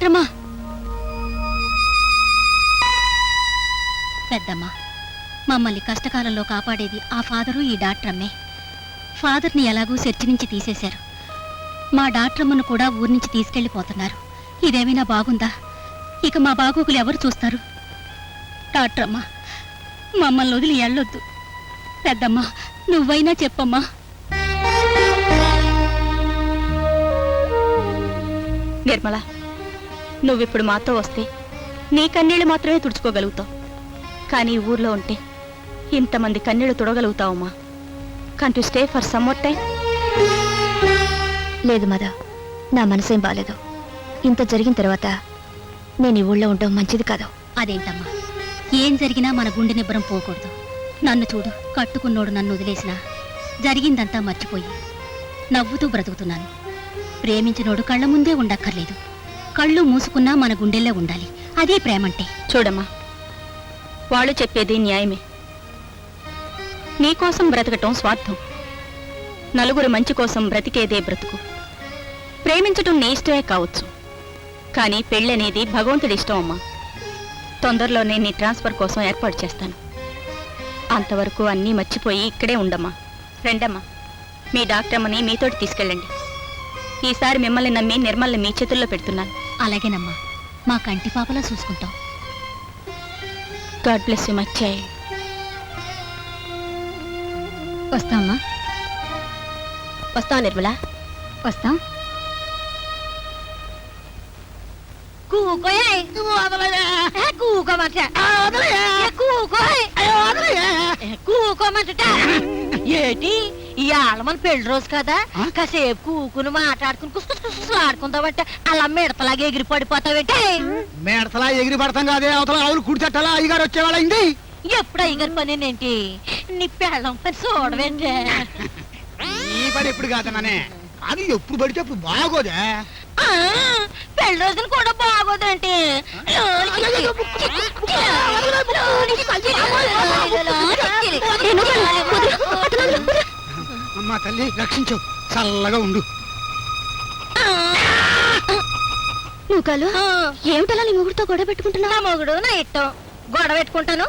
డాక్టరమ్మా, పెద్దమ్మా, మమ్మల్ని కష్టకాలంలో కాపాడేది ఆ ఫాదరు ఈ డాక్టరమ్మే. ఫాదర్ని ఎలాగూ చర్చి నుంచి తీసేశారు. మా డాక్టరమ్మను కూడా ఊరి నుంచి తీసుకెళ్ళిపోతున్నారు. ఇదేమైనా బాగుందా? ఇక మా బాగోగులు ఎవరు చూస్తారు? డాక్టరమ్మా, మమ్మల్ని వదిలి వెళ్ళొద్దు. పెద్దమ్మా, నువ్వైనా చెప్పమ్మా. నిర్మల, నువ్విప్పుడు మాతో వస్తే నీ కన్నీళ్లు మాత్రమే తుడుచుకోగలుగుతావు. కానీ ఊర్లో ఉంటే ఇంతమంది కన్నీళ్లు తుడగలుగుతావమ్మా. Can't you stay for some more time? లేదు మద, నా మనసేం బాలేదు. ఇంత జరిగిన తర్వాత నేను ఈ ఊళ్ళో ఉండడం మంచిది కాదు. అదేంటమ్మా, ఏం జరిగినా మన గుండె నిబ్బరం పోకూడదు. నన్ను చూడు, కట్టుకున్నోడు నన్ను వదిలేసినా జరిగిందంతా మర్చిపోయి నవ్వుతూ బ్రతుకుతున్నాను. ప్రేమించినోడు కళ్ళ ముందే ఉండక్కర్లేదు, కళ్ళు మూసుకున్నా మన గుండెల్లో ఉండాలి. అదే ప్రేమంటే. చూడమ్మా, వాళ్ళు చెప్పేది న్యాయమే. నీకోసం బ్రతకటం స్వార్థం. నలుగురు మంచి కోసం బ్రతికేదే బ్రతుకు. ప్రేమించటం నీ ఇష్టమే కావచ్చు, కానీ పెళ్ళనేది భగవంతుడి ఇష్టం అమ్మా. తొందరలోనే నీ ట్రాన్స్ఫర్ కోసం ఏర్పాటు చేస్తాను. అంతవరకు అన్నీ మర్చిపోయి ఇక్కడే ఉండమ్మా. రండమ్మా, మీ డాక్టరమ్మని మీతోటి తీసుకెళ్ళండి. ఈసారి మిమ్మల్ని నమ్మి నిర్మల్ని మీ చేతుల్లో పెడుతున్నాను. అలాగేనమ్మా, మా కంటి పాపలా చూసుకుంటాం. God bless you my child. వస్తామమ్మా. వస్తావా నిర్మల? వస్తాం. ఏటి ఇవాళ మన పెళ్లి రోజు కదా, కాసేపు కూకుని మాట్లాడుకుని కుసుకుసుకుసులు ఆడుకుందామంటే అలా మిడతలాగా ఎగిరి పడిపోతావేంటి? మిడతలా ఎగిరి పడతాం కాదే, అవతల ఆవులు కుడిచెట్టాలా అయ్యగారు వచ్చేవాళ్ళైంది. ఎప్పుడు అయ్యగారి పని ఏంటి? నీ పెళ్ళం పని చూడవేంటి? ఈ పని ఎప్పుడు కాదన్నానే, అది ఎప్పుడు పడితే అప్పుడు బాగోదే. పెళ్లి రోజులు కూడా బాగోదేంటి? అమ్మా తల్లి రక్షించు, చల్లగా ఉండు. నువ్వు కాలు ఏమిటలా నీ మొగుడుతో గొడవ పెట్టుకుంటున్నా? నా మొగుడు నా ఇష్టం, గొడవ పెట్టుకుంటాను.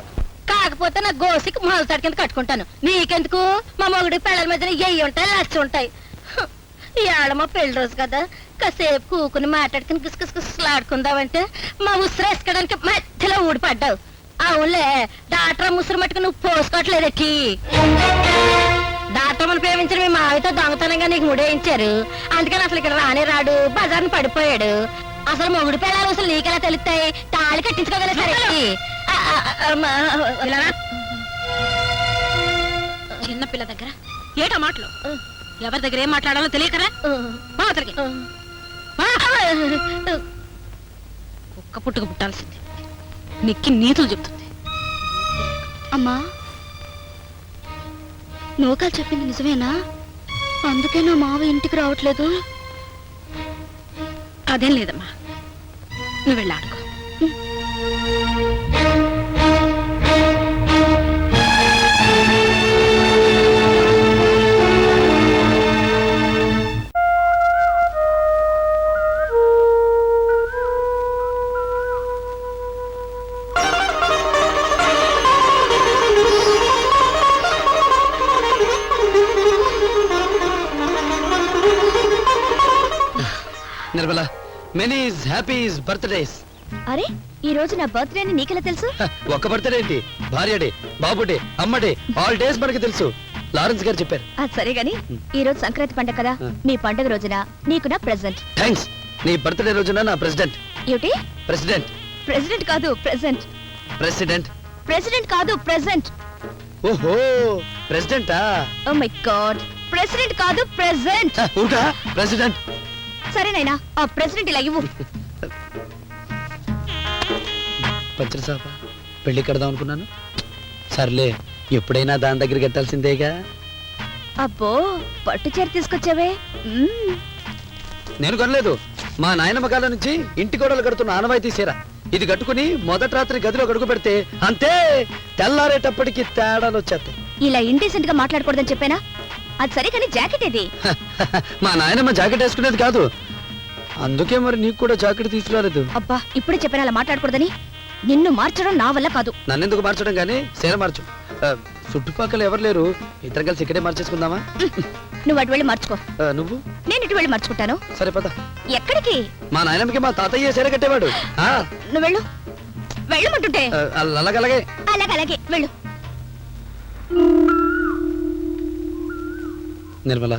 కాకపోతే నా గోసికి మొలతాడి కింద కట్టుకుంటాను. నీకెందుకు? మా మొగుడి పెళ్ళల మధ్యన ఎయ్యి ఉంటాయి, లచ్చి ఉంటాయి. ఇవాళ మా పెళ్లి రోజు కదా, కాసేపు కూకుని మాట్లాడుకుని గుసగుసలాడుకుందామంటే మా ఉసిరు వేసుకోవడానికి మధ్యలో ఊడిపడ్డావు. అవునులే, డాక్టర్ ముసురు మట్టుకు నువ్వు పోసుకోవట్లేదెక్కి. డాక్టర్ని ప్రేమించిన మీ మావితో దొంగతనంగా నీకు ముడేయించారు. అందుకని అసలు ఇక్కడ రానే రాడు, బజార్ని పడిపోయాడు. అసలు మొగుడు పిల్లలు అసలు నీకెలా తెలుస్తాయి? తాళి కట్టించుకోగలసరికి చిన్న పిల్ల దగ్గర ఏటా మాటలు? ఎవరి దగ్గర ఏం మాట్లాడాలో తెలియకరా? ఒక్క పుట్టుకు పుట్టాల్సింది, నెక్కి నీతులు చెప్తుంది. అమ్మా, నూకాలు చెప్పింది నిజమేనా? అందుకే నా మావ ఇంటికి రావట్లేదు. అదేం లేదమ్మా, నువ్వు వెళ్ళి ఆడుకో. Nirmala, many happy birthdays. అరే, ఈ రోజు నా బర్త్డే అని నీకెలా తెలుసు? ఒక్క బర్త్డే ఏంటి, భార్యడే, బాబుడే, అమ్మడే, ఆల్ డేస్ మనకి తెలుసు. లారెన్స్ గారు చెప్పారు. అది సరే గాని, ఈ రోజు సంక్రాంతి పండగ కదా, నీ పండగ రోజున నీకు నా ప్రెజెంట్. థ్యాంక్స్. నీ బర్త్డే రోజున నా ప్రెసిడెంట్. ఏమిటి? ప్రెసిడెంట్. ప్రెసిడెంట్ కాదు, ప్రెజెంట్. ప్రెసిడెంట్. ప్రెసిడెంట్ కాదు, ప్రెజెంట్. ఓహో, ప్రెసిడెంటా? ఓ మై గాడ్, ప్రెసిడెంట్ కాదు, ప్రెజెంట్. ఊరుగా, ప్రెసిడెంట్. సరేనైనా ఆ ప్రెసిడెంట్ ఇలా ఇవ్వు. పంచరసాప పెళ్లి కడదాం అనుకున్నాను. సర్లే, ఎప్పుడైనా దాని దగ్గరికి ఎట్టాల్సిందేగా. అబ్బో, పట్టు చీర తీసుకొచ్చావే. నేను కొనలేదు, మా నాయనమ్మ కాలం నుంచి ఇంటి గోడలు కడుతున్న ఆనవాయితీ చీర. ఇది కట్టుకుని మొదటి రాత్రి గదిలో గడుగు పెడితే అంతే, తెల్లారేటప్పటికి తేడాలు వచ్చేస్తాయి. ఇలా ఇండీసెంట్ గా మాట్లాడకూడదని చెప్పానా? అది సరే కానీ జాకెట్ ఏది? మా నాయనమ్మ జాకెట్ వేసుకునేది కాదు, అందుకే మరి నీకు కూడా జాకెట్ తీసుకురాలేదు. అబ్బా ఇప్పుడే చెప్పిన అలా మాట్లాడకూడదని. నిన్ను మార్చడం నా వల్ల కాదు. నన్నెందుకు మార్చడం గానీ సేన మార్చు. చుట్టుపక్కల ఎవరు లేరు, ఇద్దరం కలిసి ఇక్కడే మార్చేసుకుందామా? నువ్వు అటు వెళ్ళి మార్చుకో, నువ్వు? నేను ఇటు వెళ్ళి మార్చుకుంటాను. సరే పద. ఎక్కడికి? మా నాయనమ్మకి మా తాతయ్య సేర కట్టేవాడు. నువ్వు వెళ్ళు. వెళ్ళమంటుంటే. అలాగే అలాగే వెళ్ళు. నిర్మల,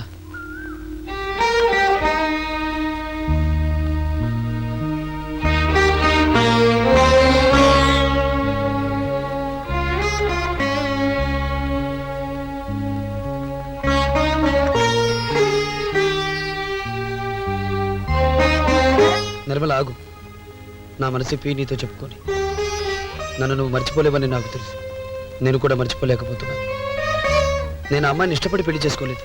నిర్మల ఆగు. నా మనసిప్పి నీతో చెప్పుకొని నన్ను నువ్వు మర్చిపోలేవని నాకు తెలుసు. నేను కూడా మర్చిపోలేకపోతున్నాను. నేను అమ్మాయిని ఇష్టపడి పెళ్లి చేసుకోలేదు.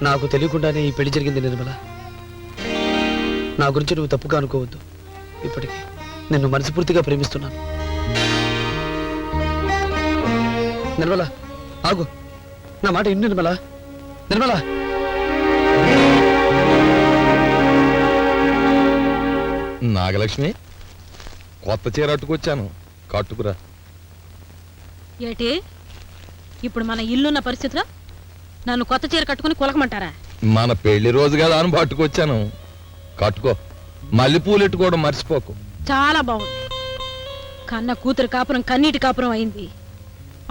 నాకు తెలియకుండానే ఈ పెళ్లి జరిగింది నిర్మల. నా గురించి నువ్వు తప్పుగా అనుకోవద్దు. ఇప్పటికీ నిన్ను మనస్ఫూర్తిగా ప్రేమిస్తున్నాను. నిర్మల ఆగు. నా మాట ఇన్ని నిర్మల. నిర్మల, నాగలక్ష్మి, కొత్త చీర అట్టుకొచ్చాను, కట్టుకురా. ఏటి ఇప్పుడు మన ఇల్లున్న పరిస్థితిలో నన్ను కొత్త చీర కట్టుకుని కులకమంటారా? మన పెళ్లి రోజు కదా అని పట్టుకొచ్చాను, కట్టుకో. మల్లె పూలెట్టుకోవడం మర్చిపోకు. చాలా బాగుంది. కన్న కూతురు కాపురం కన్నీటి కాపురం అయింది.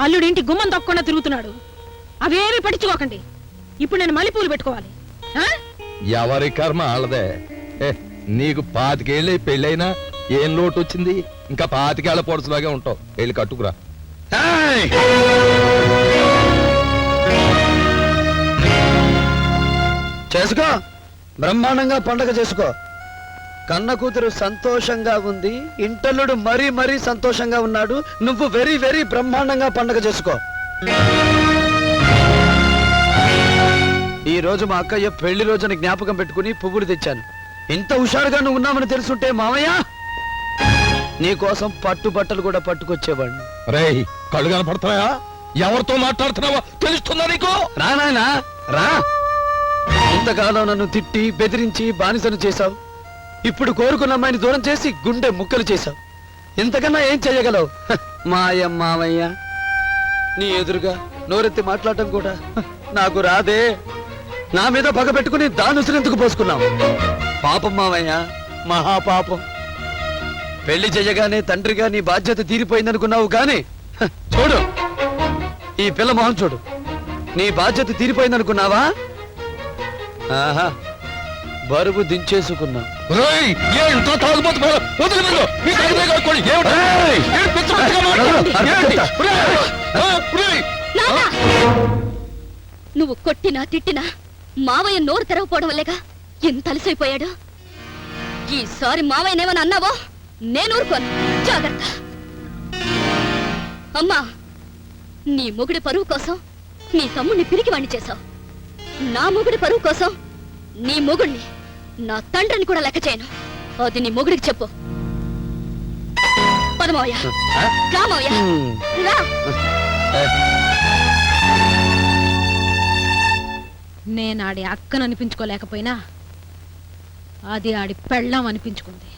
అల్లుడింటి గుమ్మం తప్పకుండా తిరుగుతున్నాడు. అవేమీ పట్టించుకోకండి. ఇప్పుడు నేను మల్లెపూలు పెట్టుకోవాలి. ఎవరి కర్మ ఆళ్ళదే. నీకు 25 ఏళ్ళే పెళ్ళైనా ఏం లోటు వచ్చింది? ఇంకా 25 ఏళ్ల పొడుచులాగే ఉంటావు. వెళ్ళి కట్టుకురా. చేసుకో, బ్రహ్మాండంగా పండగ చేసుకో. కన్న కూతురు సంతోషంగా ఉంది, ఇంటల్లుడు మరీ మరీ సంతోషంగా ఉన్నాడు. నువ్వు వెరీ వెరీ బ్రహ్మాండంగా పండగ చేసుకో. ఈ రోజు మా అక్కయ్య పెళ్లి రోజున జ్ఞాపకం పెట్టుకుని పువ్వులు తెచ్చాను. ఇంత హుషారుగా నువ్వు ఉన్నామని తెలుసుంటే మామయ్య నీ కోసం పట్టు బట్టలు కూడా పట్టుకొచ్చేవాడిని. రేయ్, కళ్ళు కనపడుతున్నాయా? ఎవరితో మాట్లాడుతున్నావో తెలుస్తుందా నీకు? రా నాయనా రా. ఇంతకాలం నన్ను తిట్టి బెదిరించి బానిసను చేశావు. ఇప్పుడు కోరుకున్న అమ్మాయిని దూరం చేసి గుండె ముక్కలు చేశావు. ఇంతకన్నా ఏం చెయ్యగలవు? మావయ్య, నీ ఎదురుగా నోరెత్తి మాట్లాడటం కూడా నాకు రాదే. నా మీద పగ పెట్టుకుని దానుసురెందుకు పోసుకున్నావు? పాపం మావయ్య, మహాపాపం. పెళ్లి చెయ్యగానే తండ్రిగా నీ బాధ్యత తీరిపోయిందనుకున్నావు కానీ చూడు, ఈ పిల్ల మొహం చూడు. నీ బాధ్యత తీరిపోయిందనుకున్నావా? ఆహా, బరువు దించేసుకున్నా. నువ్వు కొట్టినా తిట్టినా మావయ్య నోరు తెరవపోవడం వల్లేగా ఎంత అలసైపోయాడు. ఈసారి మావయ్యనేమని అన్నావో నేను ఊరుకోను. జాగ్రత్త. అమ్మా, నీ మొగుడి పరువు కోసం నీ తమ్ముడిని పిరికివాణ్ణి చేశావు. నా మొగుడి పరువు కోసం నీ మొగుడిని, నా తండ్రిని కూడా లెక్క చేయను. అది నీ మొగుడికి చెప్పు. పదమావయ్య, రామయ్య, రా. నేను ఆడి అక్కను అనిపించుకోలేకపోయినా అది ఆడి పెళ్ళాం అనిపించుకుంది.